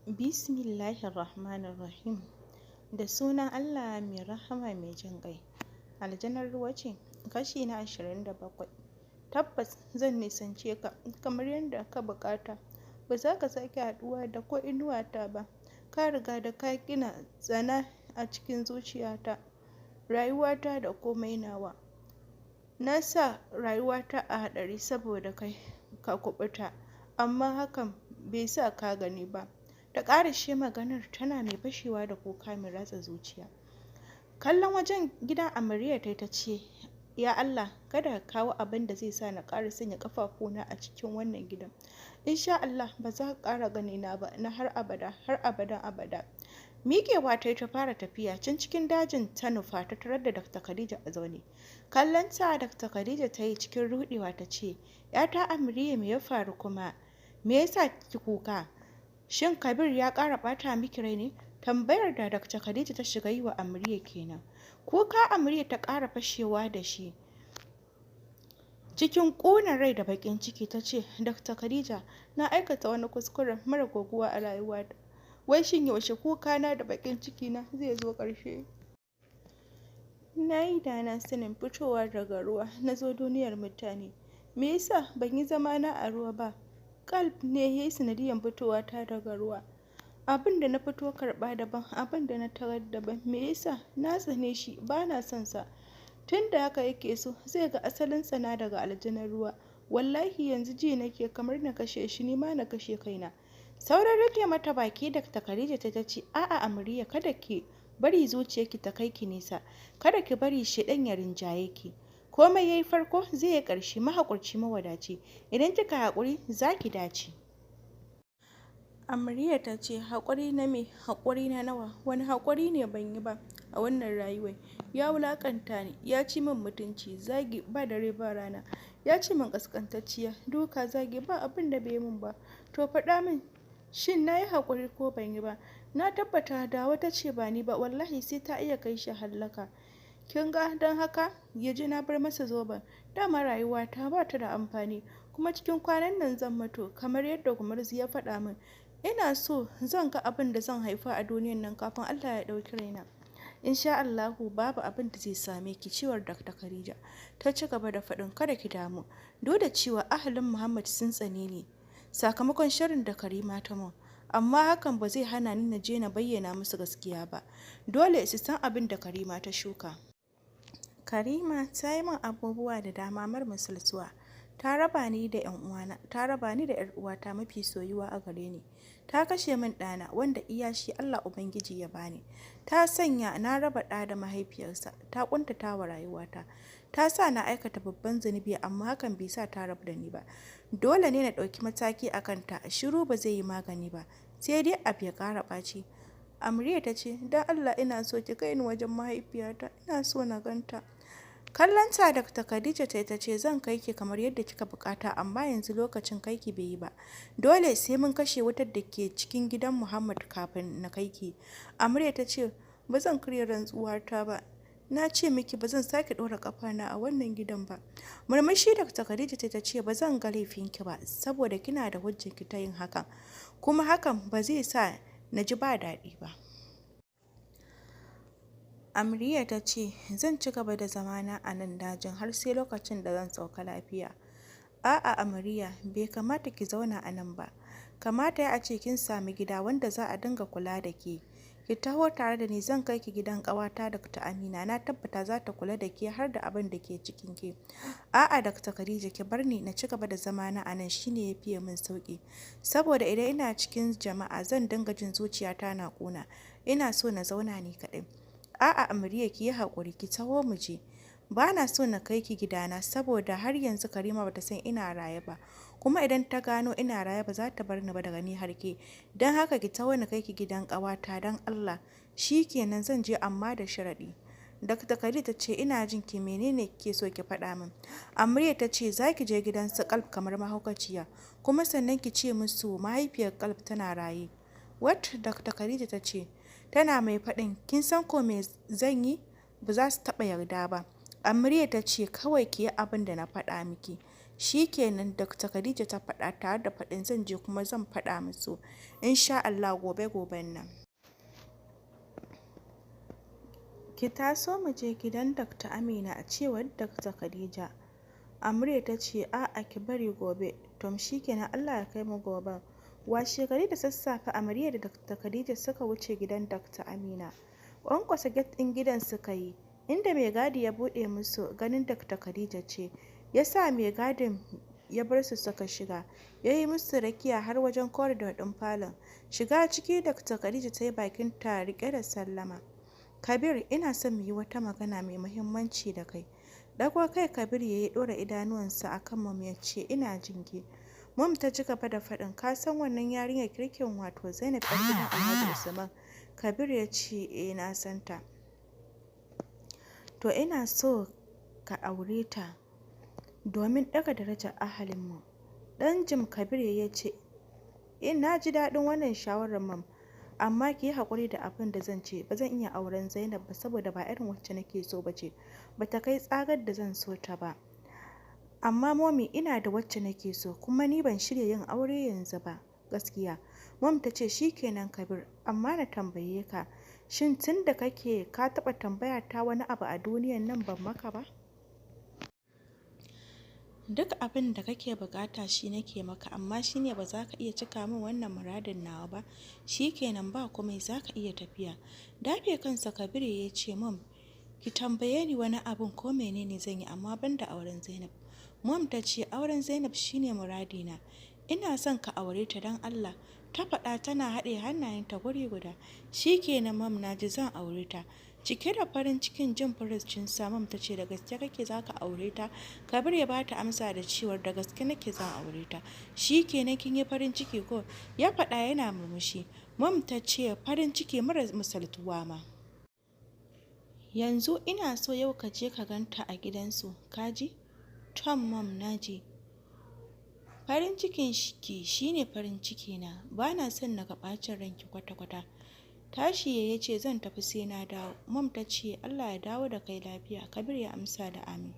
Bismillahirrahmanirrahim. Da sunan Allah mai rahama mai jin ƙai. Aljanar ruwa ce, kashi na 27. Tabbas zan nisance ka kamar yadda ka buƙata. Ba za ka sake haɗuwa da ko inuwata ba. Ka riga da ka gina tsana a cikin zuciyata, rayuwata da komai nawa. Na sa rayuwata a haɗari saboda kai ka kuɓuta, amma hakan bai sa ka gani ba. Ta ƙarashe maganar tana mai fashewa da kuka mai ratsa zuciya. Kallon wajen gidan amarya ta ce, ya Allah, kada ka kawo abin da zai sa na ƙara sanya ƙafafuna a cikin wannan gidan. Insha Allah ba za ka ƙara ganina ba na har abada, har abadan abada. Miƙewa ta fara tafiya can cikin dajin ta nufa ta tarar da Dr. Khadija a zaune. Kallon ta Dr. Khadija ta yi cikin ruɗewa ta ce, ‘yata Amarya me ya faru kuma? Me yasa ki kuka? Shin Kabir ya ƙara ɓata miki rai ne? Tambayar da Dr. Khadija ta shiga yi wa Amarya kenan. Kuka Amarya ta ƙara fashewa da shi. Cikin ƙunar rai da baƙin ciki ta ce, Dr. Khadija, na aikata wani kuskuren mara goguwa a rayuwata. Wai shin yaushe kukana da baƙin cikina zai zo ƙarshe? Na yi da na sanin fitowa daga ruwa na zo duniyar mutane. Me yasa ban yi zamana a ruwa ba? Kalb ne ya yi sanadiyyar fitowata daga ruwa. Abin da na fito karɓa daban, abin da na tarar daban. Me yasa? Na tsane shi, ba na son sa. Tun da haka yake so, zai ga asalin tsana daga aljanar ruwa. Wallahi yanzu ji nake kamar na kashe shi, ni ma na kashe kaina. Sauran rage mata baki Dr. Khadija ta ce, a'a Amarya, kada ki bari zuciyarki ta kai ki nisa. Kada ki bari shedan ya rinjaye ki. Komai yayi farko zai yi ƙarshe, mahaƙurci mawadaci. Idan kika haƙuri za ki dace. Amarya ta ce, haƙuri na me? Haƙuri na nawa? Wani haƙuri ne ban yi ba a wannan rayuwar? Ya wulaƙanta ni, ya ci min mutunci, zagi ba dare ba rana. Ya ci min ƙasƙantacciya, duka zagi ba abin da bai min ba. To faɗa min, shin na yi haƙuri ko ban yi ba? Na tabbata da wata ce ba ni ba, wallahi sai ta iya kai shi hallaka. Kin ga don haka ya ji na bar masa zoben. Dama rayuwata ba ta da amfani, kuma cikin kwanan nan zan mutu kamar yadda Gumurzu ya faɗa min. Ina so zan ga abin da zan haifa a duniyan nan kafin Allah ya ɗauki raina. Insha Allahu babu abin da zai same ki, cewar Dr. Khadija ta ci gaba da faɗin, kada ki damu. Duk da cewa ahalin Muhammad sun tsane ni sakamakon shirin da Karima ta mun, amma hakan ba zai hana ni na je na bayyana musu gaskiya ba. Dole su san abin da Karima ta shuka. Karima ta yi min abubuwa da dama mar misaltuwa. Ta raba ni da 'yan uwana, ta raba ni da 'yar uwata mafi soyuwa a gare ni. Ta kashe min ɗana wanda iya shi Allah Ubangiji ya bani. Ta sanya na raba ɗa da mahaifiyarsa, ta ƙuntata wa rayuwata. Ta sa na aikata babban zunubi, amma hakan bai sa ta rabu da ni ba. Dole ne na ɗauki mataki a kanta, shiru ba zai yi magani ba, sai dai abu ya ƙara ɓaci. Amarya ta ce, don Allah ina so ki kai ni wajen mahaifiyata, ina so na ganta. Kallonta Dr. Khadija ta ce, zan kai ki kamar yadda kika bukata, amma yanzu lokacin kai ki bai yi ba. Dole sai mun kashe wutar da ke cikin gidan Muhammad kafin na kai ki. Amarya ta ce, ba zan karya rantsuwata ba. Na ce miki ba zan sake ɗora ƙafana a wannan gidan ba. Murmushi Dr. Khadija ta ce, ba zan ga laifinki ba, saboda kina da hujjarki ta yin hakan. Kuma hakan ba zai sa na ji ba daɗi ba. Amarya ta ce, zan ci gaba da zamana a nan dajin har sai lokacin da zan sauka lafiya. A'a Amarya, bai kamata ki zauna a nan ba. Kamata ya ce kin sami gida wanda za a dinga kula da ke. Ki taho tare da ni, zan kai ki gidan ƙawata Dr. Amina, na tabbata za ta kula da ke har da abin da ke cikin ke. A'a Dr. Khadija, ki bar ni na ci gaba da zamana a nan, shine ya fiye min sauki. Saboda idan ina cikin jama'a zan dinga jin zuciyata na ƙuna. Ina so na zauna ni kaɗai. A'a Amarya, ki yi haƙuri, ki taho mu je. Ba na so na kai ki gidana saboda har yanzu Karima bata san ina raye ba. Kuma idan ta gano ina raye ba za ta bar ni ba daga ni har ke. Don haka ki taho na kai ki gidan ƙawata don Allah. Shi kenan zan je, amma da sharaɗi. Dr. Khadija ta ce, ina jin ki, menene kike so ki faɗa min? Amarya ta ce, za ki je gidan su Kalb kamar mahaukaciya, kuma sannan ki ce musu mahaifiyar Kalb tana raye. What? Dr. Khadija ta ce, tana mai faɗin, kin san ko me zan yi? Ba za su taɓa yarda ba. Amarya ta ce, kawai ki yi abin da na faɗa miki. Shi kenan Dr. Khadija ta faɗa tare da faɗin zan je kuma zan faɗa musu. Insha Allah gobe-goben nan. Ki taso mu je gidan Dr. Amina a cewar Dr. Khadija. Amurya ta ce a'a ki bari gobe. Tom shi kenan Allah ya kai mu goben. Washe gari da sassafe Amarya da Dr. Khadija suka wuce gidan Dr. Amina. Ƙwanƙwasa get ɗin gidan suka yi, inda mai gadi ya buɗe musu ganin Dr. Khadija ce. Ya sa mai gadin ya bar su suka shiga, ya yi musu rakiya har wajen koridor ɗin falon. Shiga ciki Dr. Khadija ta yi bakin ta riƙe da sallama. Kabir, ina son mu yi wata magana mai muhimmanci da kai. Ɗago kai Kabir ya yi ɗora idanuwansa a kan Mom ya ce, ina jinki. Mom ta ci gaba da faɗin, ka san wannan yarinyar kirkin wato Zainab ɗan gidan Alhaji Usman? Kabir ya ce, na san ta. To ina so ka aure ta domin ɗaga darajar ahalinmu. Ɗan jim Kabir ya ce, na ji daɗin wannan shawarar Mom, amma ki yi haƙuri da abin da zan ce. Ba zan iya auren Zainab ba saboda ba irin wacce nake so ba ce. Ba ta kai tsagar da zan so ta ba. Amma Mommy, ina da wacce nake so, kuma ni ban shirya yin aure yanzu ba gaskiya. Mom ta ce shikenan Kabir, amma na tambaye ka, shin tun da kake ka taɓa tambaya ta wani abu a duniyan nan ban maka ba? Duk abin da kake bukata shi nake maka, amma shine ba za ka iya cika min wannan muradin nawa ba. Shikenan ba komai, za ka iya tafiya. Dafe kansa Kabir ya ce, Mom, ki tambaye ni wani abin ko menene zan yi, amma ban da auren Zainab. Mom ta ce auren Zainab shine muradina. Ina son ka aure ta don Allah. Ta faɗa tana haɗe hannayenta guri guda. Shikenan Mom, na ji zan aure ta. Cike da farin cikin jin furucinsa Mom ta ce da gaske kake za ka aure ta? Kabir ya ba ta amsa da cewar da gaske nake zan aure ta. Shikenan kin yi farin ciki ko? Ya faɗa yana murmushi. Mom ta ce farin ciki mara misaltuwa ma. Yanzu ina so yau ka je ka ganta a gidansu, ka ji? Tom, Mom, na ji. Farin cikin ki shine farin ciki na. Ba na son na ga ɓacin ranki kwata-kwata. Tashi ya ce zan tafi sai na dawo. Mom ta ce Allah ya dawo da kai lafiya. Kabir ya amsa da amin.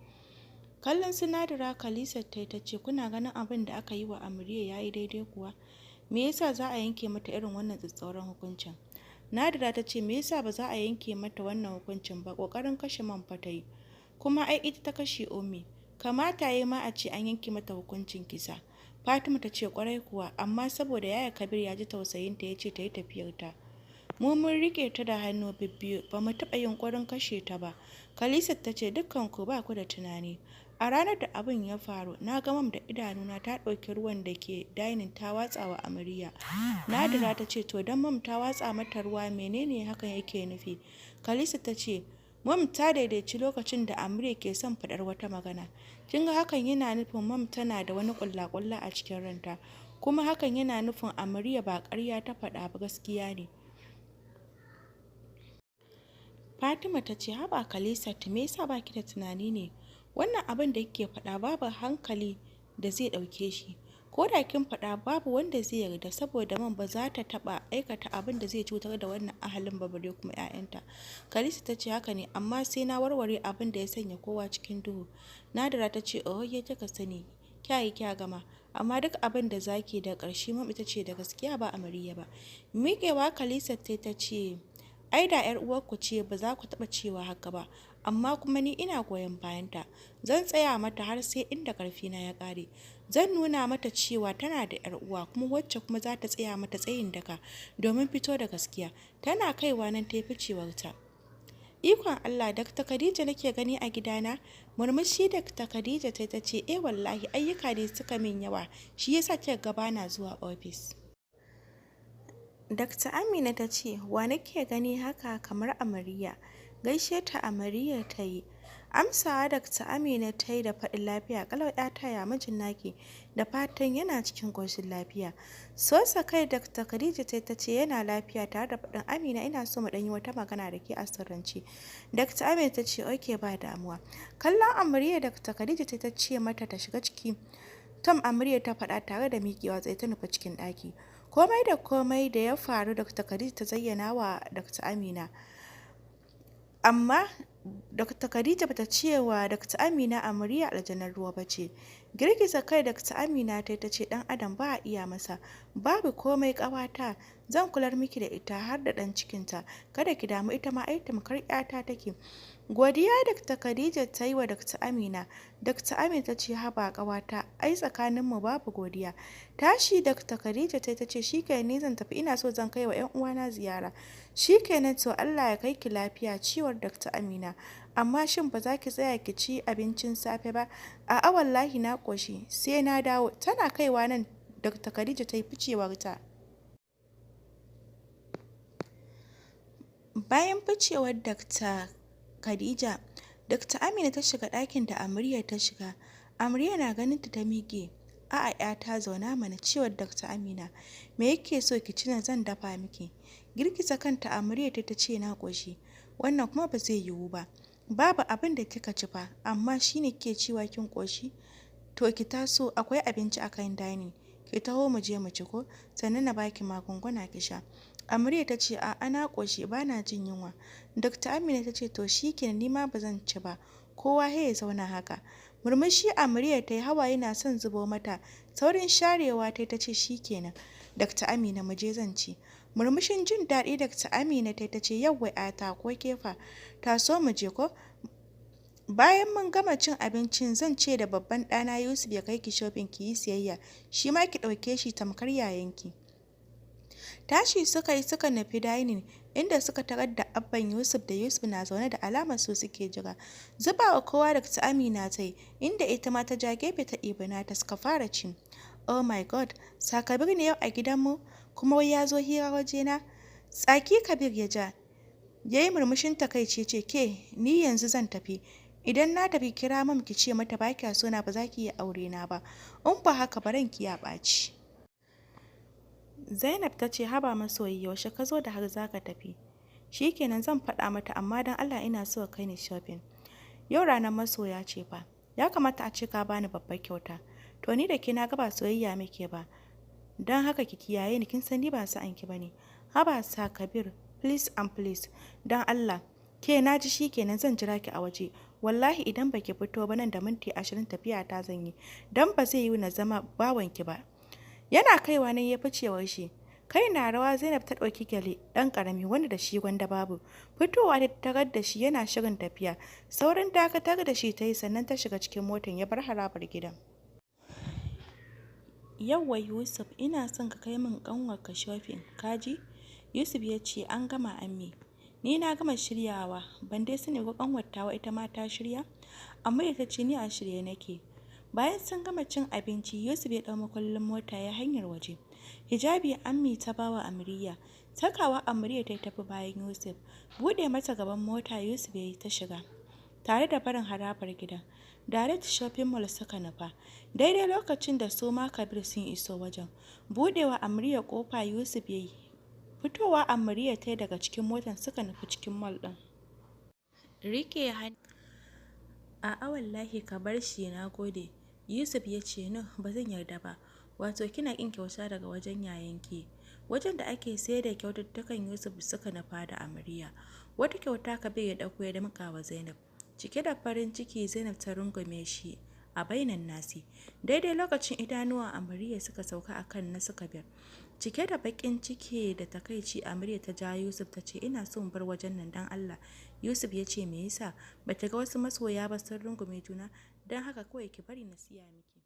Kallon sinadara Kalisa ta ce kuna ganin abin da aka yi wa Amriya ya yi daidai kuwa? Me yasa za a yanke mata irin wannan tsatsauran hukuncin? Nadira ta ce me yasa ba za a yanke mata wannan hukuncin ba? Kokarin kashe man fa ta yi. Kuma ai ita ta kashe Ummi. Kamata yayi ma a ce an yanke mata hukuncin kisa. Fatima ta ce kwarai kuwa, amma saboda yaya Kabir ya ji tausayinta ya ce ta yi tafiyarta. Mu mun rike ta da hannu bibbiyu, ba mu taɓa yunƙurin kashe ta ba. Khalisat ta ce dukkanku ba ku da tunani. A ranar da abin ya faru, na ga Mom da idanuna ta ɗauki ruwan da ke dainin ta watsa wa Amarya. Nadira ta ce to don Mom ta watsa mata ruwa menene hakan yake nufi? Khalisat ta ce Mom ta daidaici lokacin da Amarya ke son faɗar wata magana. Kin ga hakan yana nufin Mom tana da wani ƙulla-ƙulla a cikin ranta, kuma hakan yana nufin Amarya ba ƙarya ta faɗa ba, gaskiya ne. Fatima ta ce haba Khalisat, me yasa baki da tunani ne? Wannan abin da kike faɗa babu hankali da zai ɗauke shi. Ko da kin faɗa babu wanda zai yarda, saboda Mom ba za ta taɓa aikata abin da zai cutar da wannan ahalin ba bare kuma 'ya'yanta. Khalisat ta ce haka ne, amma sai na warware abin da ya sanya kowa cikin duhu. Nadira ta ce oh ya kika sani, kyayi kya gama, amma duk abin da zaki da ƙarshe Mom ita ce da gaskiya ba Amarya ba. Miƙewa Khalisat ta ce ai da 'yar uwarku ce ba za ku taɓa cewa haka ba, amma kuma ni ina goyon bayanta. Zan tsaya mata har sai inda ƙarfina ya ƙare. Zan nuna mata cewa tana da 'yar uwa kuma wacce kuma za ta tsaya mata tsayin daka domin fito da gaskiya. Tana kaiwa nan ta yi ficewarta. Ikon Allah, Dr. Khadija nake gani a gidana? Murmushi Dr. Khadija ta ce wallahi ayyuka ne suka min yawa, shi yasa kika ga bana zuwa ofis. Dr. Amina ta ce, wa nake gani haka kamar Amarya? Gaishe ta Amarya ta yi. Amsawa Dr. Amina ta yi da faɗin lafiya kalau ƴata ya mijin naki, da fatan yana cikin ƙoshin lafiya. Sosa kai Dr. Khadija ta ce yana lafiya, tare da faɗin Amina ina so mu ɗanyi wata magana da ke a sirrance. Dr. Amina ta ce oke ba damuwa. Kallon Amarya Dr. Khadija ta ce mata ta shiga ciki. Tom Amarya ta faɗa tare da miƙewa tsaye ta nufa cikin ɗaki. Komai da komai da ya faru Dr. Khadija ta zayyana wa Dr. Amina. Amma Dr. Khadija bata ce wa Dr. Amina Amarya aljanar ruwa ba ce. Girgiza kai Dr. Amina ta ce ɗan adam ba a iya masa. Babu komai ƙawata, zan kular miki da ita har da ɗan cikinta. Kada ki damu, ita ma ai tamkar ƴata take. Godiya Dr. Khadija ta yi wa Dr. Amina. Dr. Amina ta ce haba ƙawata, ai tsakaninmu babu godiya. Tashi Dr. Khadija ta ce shikenan ni zan tafi, ina so zan kai wa ƴan uwana ziyara. Shikenan to Allah ya kai ki lafiya, ciwar Dr. Amina. Amma shin ba za ki tsaya ki ci abincin safe ba? A'a wallahi na ƙoshi, sai na dawo. Tana kaiwa nan Dr. Khadija ta yi ficewarta. Bayan ficewar Dr. Khadija, Dr. Amina ta shiga ɗakin da Amarya ta shiga. Amarya na ganin ta miƙe. A'a ƴata zauna mana, ciwar Dr. Amina. Me yake so ki ci na zan dafa miki? Girgiza kanta Amarya ta ce na ƙoshi. Wannan kuma ba zai yiwu ba. Babu abin da kika ci fa, amma shine ke cewa kin ƙoshi. To ki taso, akwai abinci a kan dining. Ki taho mu je mu ci ko, sannan na baki magunguna ki sha. Amarya ta ce a'a na ƙoshi, ba na jin yunwa. Dr. Amina ta ce to shikenan ni ma ba zan ci ba. Kowa ya zauna haka. Murmushi Amarya ta yi, hawaye na son zubo mata. Saurin sharewa ta ce shikenan. Dr. Amina mu je zan ci. Murmushin jin daɗi Dr. Amina ta ce yawwa ƴata ko kefa. Taso mu je ko. Bayan mun gama cin abincin zan ce da babban ɗana Yusuf ya kai ki shopping ki yi siyayya. Shi ma ki ɗauke shi tamkar yayanki. Tashi suka yi suka nufi dining inda suka tarar da abban Yusuf da Yusuf na zaune da alamar su suke jira. Zubawa kowa Dr. Amina ta yi, inda ita ma ta ja gefe ta ɗibi nata suka fara ci. Oh my god, sa Kabir ne yau a gidanmu kuma wai ya zo hira wajena? Tsaki Kabir ya ja. Ya yi murmushin takaici ce ke ni yanzu zan tafi. Idan na tafi kira mam ki ce mata ba kya so na ba za ki yi aure na ba. In ba haka ba ranki ya ɓaci. Zainab ta ce haba masoyi yaushe ka zo da har za ka tafi. Shikenan zan faɗa mata amma don Allah ina so kai ni shopping. Yau ranar masoya ce fa. Ya kamata a ce ka bani babbar kyauta. To ni da ke na ga ba soyayya muke ba. Don haka ki kiyaye ni, kin san ni ba sa'an ki bane. Haba sa Kabir, please and please. Don Allah. Ke na ji shikenan zan jira ki a waje. Wallahi idan baki fito ba nan da minti 20 tafiya ta zan yi. Dan ba zai yi na zama bawanki ba. Yana kaiwa nan ya ficewar shi. Kai na rawa Zainab ta ɗauki gyale ɗan ƙarami wanda da shi gwanda babu. Fitowa ta tarar da shi yana shirin tafiya. Saurin dakatar da shi ta yi sannan ta shiga cikin motar ya bar harabar gidan. Yawwa Yusuf, ina son ka kai min ƙanwarka shopping, kaji? Yusuf ya ce an gama amme. Ni na gama shiryawa, ban dai sani ko ƙanwar tawa ita ma ta shirya? Amma ita ce ni a shirye nake. Bayan sun gama cin abinci, Yusuf ya ɗau makullin mota ya hanyar waje. Hijabi Ammi ta bawa Amriya. Sakawa Amriya ta tafi bayan Yusuf. Buɗe mata gaban mota Yusuf ya yi ta shiga. Tare da barin harabar gidan. Direct shopping mall suka nufa. Daidai lokacin da su ma Kabir sun iso wajen. Buɗewa Amriya ƙofa Yusuf ya yi. Fitowa Amriya ta daga cikin motar suka nufi cikin mall ɗin. Rike hannu. A'a wallahi ka bar shi na gode. Yusuf ya ce no ba zan yarda ba. Wato kina ƙin kyauta daga wajen yayanki. Wajen da ake sayar da kyaututtukan Yusuf suka nufa da Amarya. Wata kyauta Kabir ya ɗauko ya damƙa wa Zainab. Cike da farin ciki Zainab ta rungume shi a bainan nasi. Daidai lokacin idanuwan Amarya suka sauka akan na Kabir. Cike da baƙin ciki da takaici Amarya ta ja Yusuf ta ce ina son bar wajen nan dan Allah. Yusuf ya ce me yasa? Bata ga wasu masoya ba sun rungume juna, don haka kawai ki bari na siya miki.